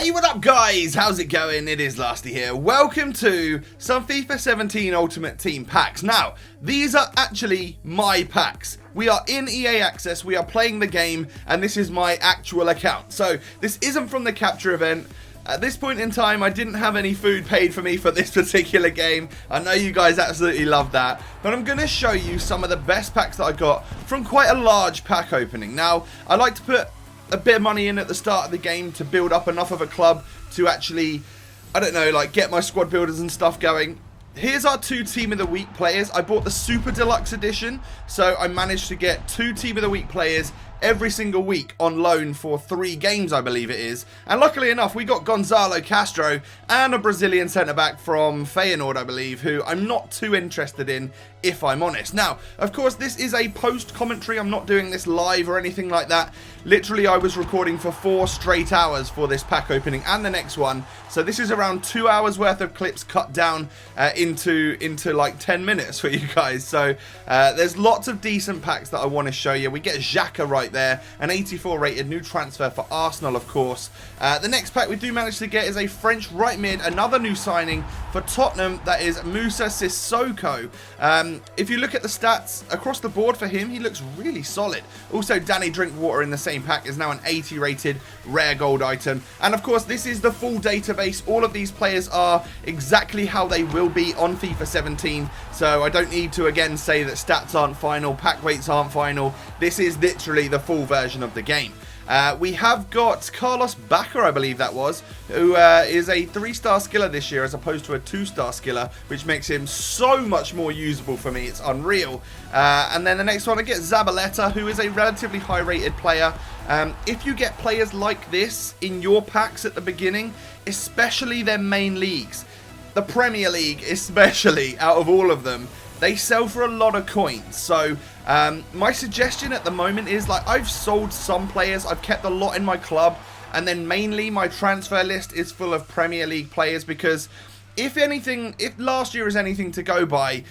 Hey, what up guys? How's it going? It is Lasty here. Welcome to some FIFA 17 Ultimate Team packs. Now, these are actually my packs. We are in EA Access, we are playing the game, and this is my actual account. So, this isn't from the capture event. At this point in time, I didn't have any food paid for me for this particular game. I know you guys absolutely love that. But I'm going to show you some of the best packs that I got from quite a large pack opening. Now, I like to put a bit of money in at the start of the game to build up enough of a club to actually, I don't know, like get my squad builders and stuff going. Here's our 2 Team of the Week players. I bought the Super Deluxe Edition, so I managed to get 2 Team of the Week players every single week on loan for 3 games, I believe it is. And luckily enough, we got Gonzalo Castro and a Brazilian centre-back from Feyenoord, I believe, who I'm not too interested in, if I'm honest. Now, of course, this is a post-commentary. I'm not doing this live or anything like that. Literally, I was recording for 4 straight hours for this pack opening and the next one. So this is around 2 hours worth of clips cut down into like 10 minutes for you guys. So there's lots of decent packs that I want to show you. We get Xhaka right there, an 84 rated new transfer for Arsenal, of course. The next pack we do manage to get is a French right mid, another new signing for Tottenham. That is Moussa Sissoko. If you look at the stats across the board for him, he looks really solid. Also, Danny Drinkwater in the same pack is now an 80 rated rare gold item. And of course, this is the full database. All of these players are exactly how they will be on FIFA 17. So I don't need to again say that stats aren't final, pack weights aren't final. This is literally the full version of the game. We have got Carlos Bacca, I believe that was, who is a 3-star skiller this year as opposed to a 2-star skiller, which makes him so much more usable for me. It's unreal. And then the next one, I get Zabaleta, who is a relatively high-rated player. If you get players like this in your packs at the beginning, especially their main leagues, the Premier League especially, out of all of them, they sell for a lot of coins. So my suggestion at the moment is, like, I've sold some players, I've kept a lot in my club, and then mainly my transfer list is full of Premier League players because if anything, if last year is anything to go by,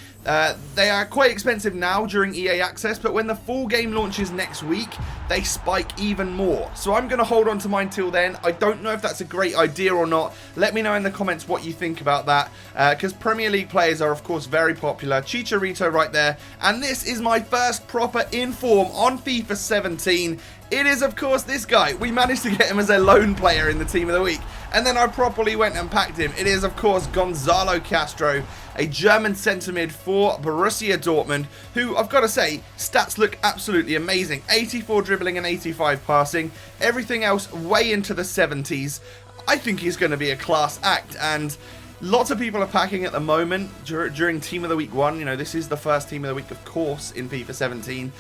they are quite expensive now during EA Access, but when the full game launches next week, they spike even more. So I'm going to hold on to mine till then. I don't know if that's a great idea or not. Let me know in the comments what you think about that, because Premier League players are, of course, very popular. Chicharito right there, and this is my first proper in-form on FIFA 17. It is, of course, this guy. We managed to get him as a lone player in the Team of the Week, and then I properly went and packed him. It is, of course, Gonzalo Castro, a German centre mid for Borussia Dortmund, who, I've got to say, stats look absolutely amazing. 84 dribbling and 85 passing. Everything else way into the 70s. I think he's going to be a class act, and lots of people are packing at the moment during Team of the Week 1. You know, this is the first Team of the Week, of course, in FIFA 17.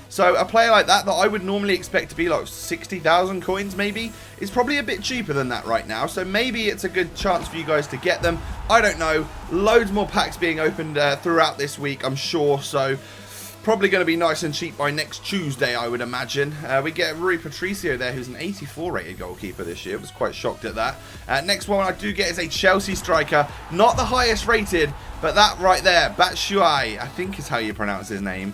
So a player like that I would normally expect to be like 60,000 coins maybe, is probably a bit cheaper than that right now. So maybe it's a good chance for you guys to get them. I don't know. Loads more packs being opened throughout this week, I'm sure. So probably going to be nice and cheap by next Tuesday, I would imagine. We get Rui Patricio there, who's an 84 rated goalkeeper this year. I was quite shocked at that. Next one I do get is a Chelsea striker. Not the highest rated, but that right there, Batshuayi, I think is how you pronounce his name,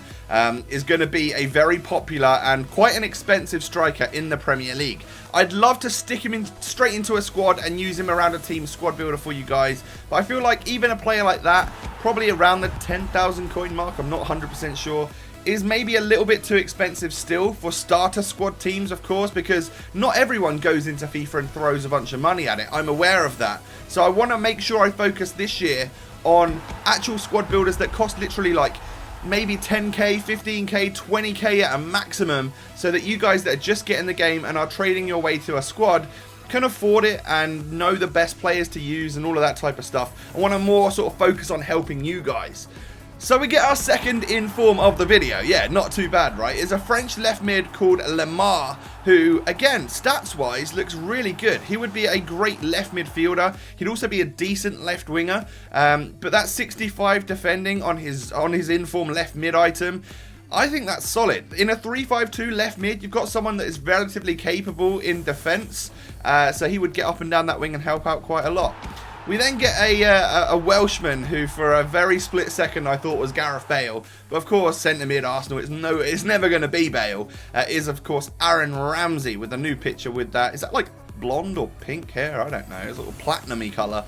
is going to be a very popular and quite an expensive striker in the Premier League. I'd love to stick him straight into a squad and use him around a team squad builder for you guys. But I feel like even a player like that, probably around the 10,000 coin mark, I'm not 100% sure, is maybe a little bit too expensive still for starter squad teams, of course, because not everyone goes into FIFA and throws a bunch of money at it. I'm aware of that. So I want to make sure I focus this year on actual squad builders that cost literally like maybe 10k, 15k, 20k at a maximum, so that you guys that are just getting the game and are trading your way to a squad can afford it and know the best players to use and all of that type of stuff. I want to more sort of focus on helping you guys. So we get our second in-form of the video. Yeah, not too bad, right? It's a French left mid called Lemar, who, again, stats-wise, looks really good. He would be a great left midfielder. He'd also be a decent left winger. But that 65 defending on his in-form left mid item, I think that's solid. In a 3-5-2 left mid, you've got someone that is relatively capable in defence. So he would get up and down that wing and help out quite a lot. We then get a Welshman who, for a very split second, I thought was Gareth Bale. But of course, centre mid Arsenal, it's never going to be Bale. Is of course Aaron Ramsey with a new picture with that. Is that like blonde or pink hair. I don't know. It's a little platinum-y colour.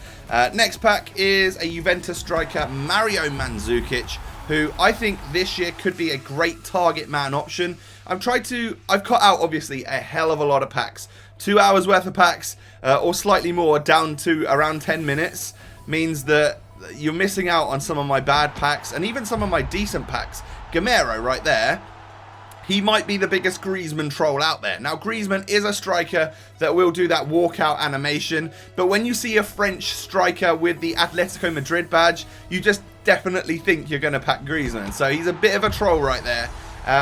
Next pack is a Juventus striker, Mario Mandzukic, who I think this year could be a great target man option. I've cut out, obviously, a hell of a lot of packs. 2 hours worth of packs, or slightly more, down to around 10 minutes, means that you're missing out on some of my bad packs, and even some of my decent packs. Gamero, right there, he might be the biggest Griezmann troll out there. Now, Griezmann is a striker that will do that walkout animation, but when you see a French striker with the Atletico Madrid badge, you just definitely think you're going to pack Griezmann. So he's a bit of a troll right there.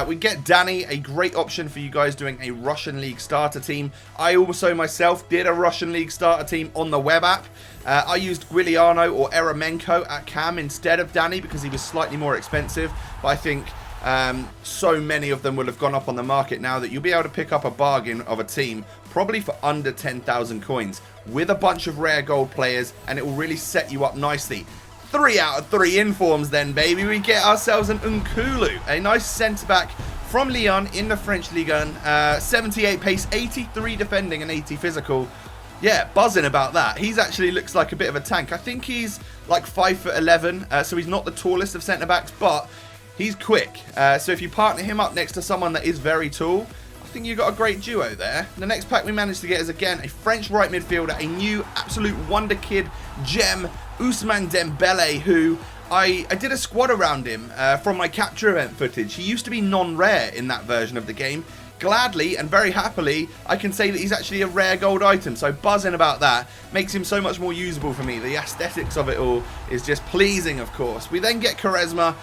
We get Danny, a great option for you guys doing a Russian League starter team. I also myself did a Russian League starter team on the web app. I used Guiliano or Eremenko at cam instead of Danny because he was slightly more expensive, but I think so many of them will have gone up on the market now that you'll be able to pick up a bargain of a team probably for under 10,000 coins with a bunch of rare gold players, and it will really set you up nicely. 3 out of 3 informs then, baby. We get ourselves an Nkulu, a nice centre-back from Lyon in the French Ligue 1. 78 pace, 83 defending and 80 physical. Yeah, buzzing about that. He's actually looks like a bit of a tank. I think he's like 5'11", so he's not the tallest of centre-backs, but he's quick. So if you partner him up next to someone that is very tall, I think you've got a great duo there. The next pack we managed to get is, again, a French right midfielder, a new absolute wonder kid gem, Ousmane Dembele, who I did a squad around him from my capture event footage. He used to be non-rare in that version of the game. Gladly and very happily, I can say that he's actually a rare gold item, so buzzing about that makes him so much more usable for me. The aesthetics of it all is just pleasing, of course. We then get Quaresma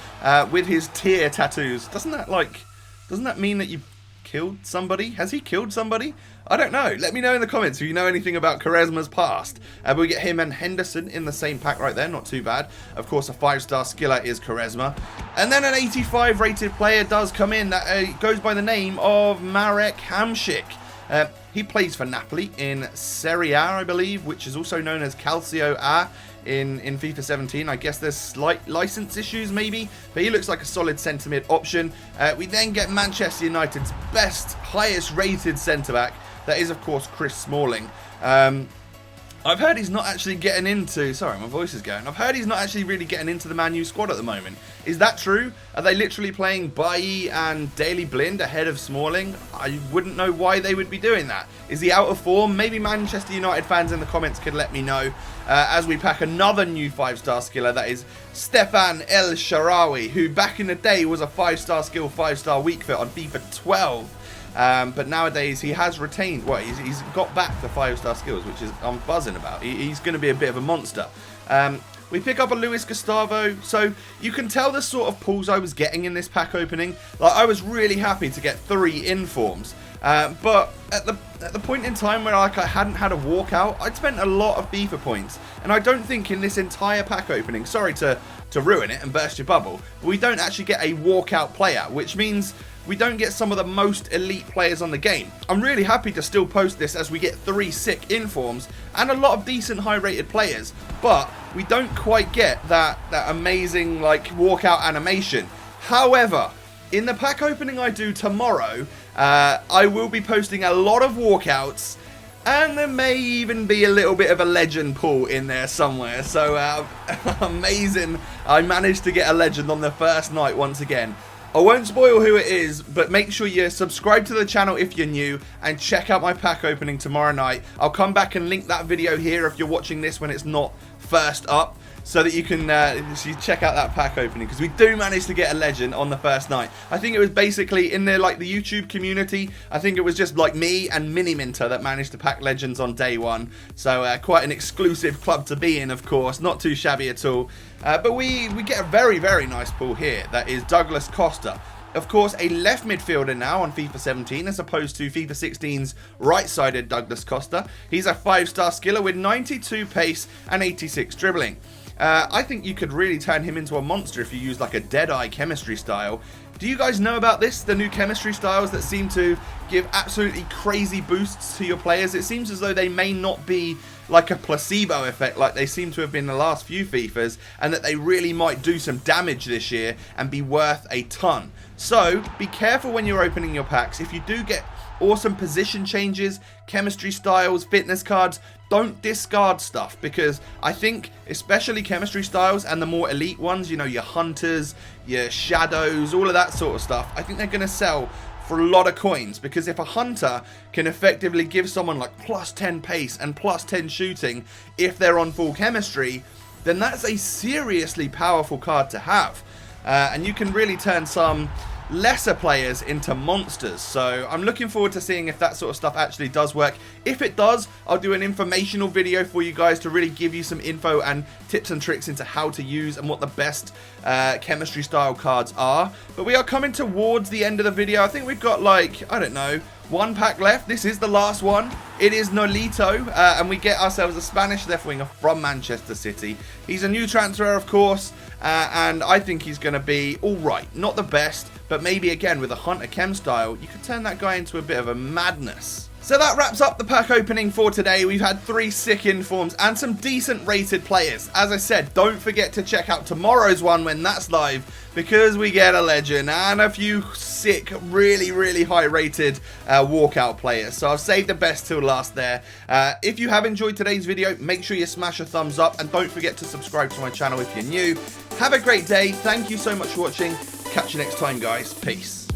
with his tear tattoos. Doesn't that mean that you killed somebody? Has he killed somebody? I don't know. Let me know in the comments if you know anything about Quaresma's past. But we get him and Henderson in the same pack right there. Not too bad. Of course, a 5-star skiller is Quaresma. And then an 85 rated player does come in that goes by the name of Marek Hamšík. He plays for Napoli in Serie A, I believe, which is also known as Calcio A in FIFA 17. I guess there's slight license issues maybe, but he looks like a solid centre-mid option. We then get Manchester United's best, highest rated centre-back. That is, of course, Chris Smalling. I've heard he's not actually getting into... Sorry, my voice is going. I've heard he's not actually really getting into the Man U squad at the moment. Is that true? Are they literally playing Bailly and Daley Blind ahead of Smalling? I wouldn't know why they would be doing that. Is he out of form? Maybe Manchester United fans in the comments could let me know. As we pack another new 5-star skiller, that is Stefan El Shaarawy, who back in the day was a 5-star skill, 5-star weak foot on FIFA 12. But nowadays he has retained, well, he's got back the 5-star skills, which is I'm buzzing about. He's going to be a bit of a monster. We pick up a Luis Gustavo, so you can tell the sort of pulls I was getting in this pack opening. Like, I was really happy to get 3 informs, but at the point in time where I hadn't had a walkout, I'd spent a lot of FIFA points, and I don't think in this entire pack opening, sorry to ruin it and burst your bubble, but we don't actually get a walkout player, which means we don't get some of the most elite players on the game. I'm really happy to still post this as we get 3 sick informs and a lot of decent high rated players, but we don't quite get that amazing like walkout animation. However, in the pack opening I do tomorrow, I will be posting a lot of walkouts, and there may even be a little bit of a legend pull in there somewhere. So amazing, I managed to get a legend on the first night once again. I won't spoil who it is, but make sure you subscribe to the channel if you're new and check out my pack opening tomorrow night. I'll come back and link that video here if you're watching this when it's not first up, so that you can check out that pack opening, because we do manage to get a legend on the first night. I think it was basically in there like the YouTube community. I think it was just like me and Mini Minter that managed to pack legends on day one. So quite an exclusive club to be in, of course. Not too shabby at all. But we get a very, very nice pull here. That is Douglas Costa. Of course, a left midfielder now on FIFA 17 as opposed to FIFA 16's right-sided Douglas Costa. He's a 5-star skiller with 92 pace and 86 dribbling. I think you could really turn him into a monster if you use like a Deadeye chemistry style. Do you guys know about this? The new chemistry styles that seem to give absolutely crazy boosts to your players. It seems as though they may not be like a placebo effect like they seem to have been the last few FIFAs, and that they really might do some damage this year and be worth a ton. So be careful when you're opening your packs. If you do get awesome position changes, chemistry styles, fitness cards. Don't discard stuff, because I think especially chemistry styles and the more elite ones, you know, your hunters, your shadows, all of that sort of stuff, I think they're going to sell for a lot of coins, because if a hunter can effectively give someone like plus 10 pace and plus 10 shooting if they're on full chemistry, then that's a seriously powerful card to have. And you can really turn some lesser players into monsters. So I'm looking forward to seeing if that sort of stuff actually does work. If it does, I'll do an informational video for you guys to really give you some info and tips and tricks into how to use and what the best chemistry style cards are. But we are coming towards the end of the video. I think we've got, like, I don't know, one pack left. This is the last one. It is Nolito, and we get ourselves a Spanish left winger from Manchester City. He's a new transfer, of course, and I think he's going to be alright. Not the best, but maybe again with a Hunter Chem style, you could turn that guy into a bit of a madness. So that wraps up the pack opening for today. We've had 3 sick informs and some decent rated players. As I said, don't forget to check out tomorrow's one when that's live, because we get a legend and a few sick, really high rated walkout players. So I'll save the best till last there. If you have enjoyed today's video, make sure you smash a thumbs up and don't forget to subscribe to my channel if you're new. Have a great day. Thank you so much for watching. Catch you next time, guys. Peace.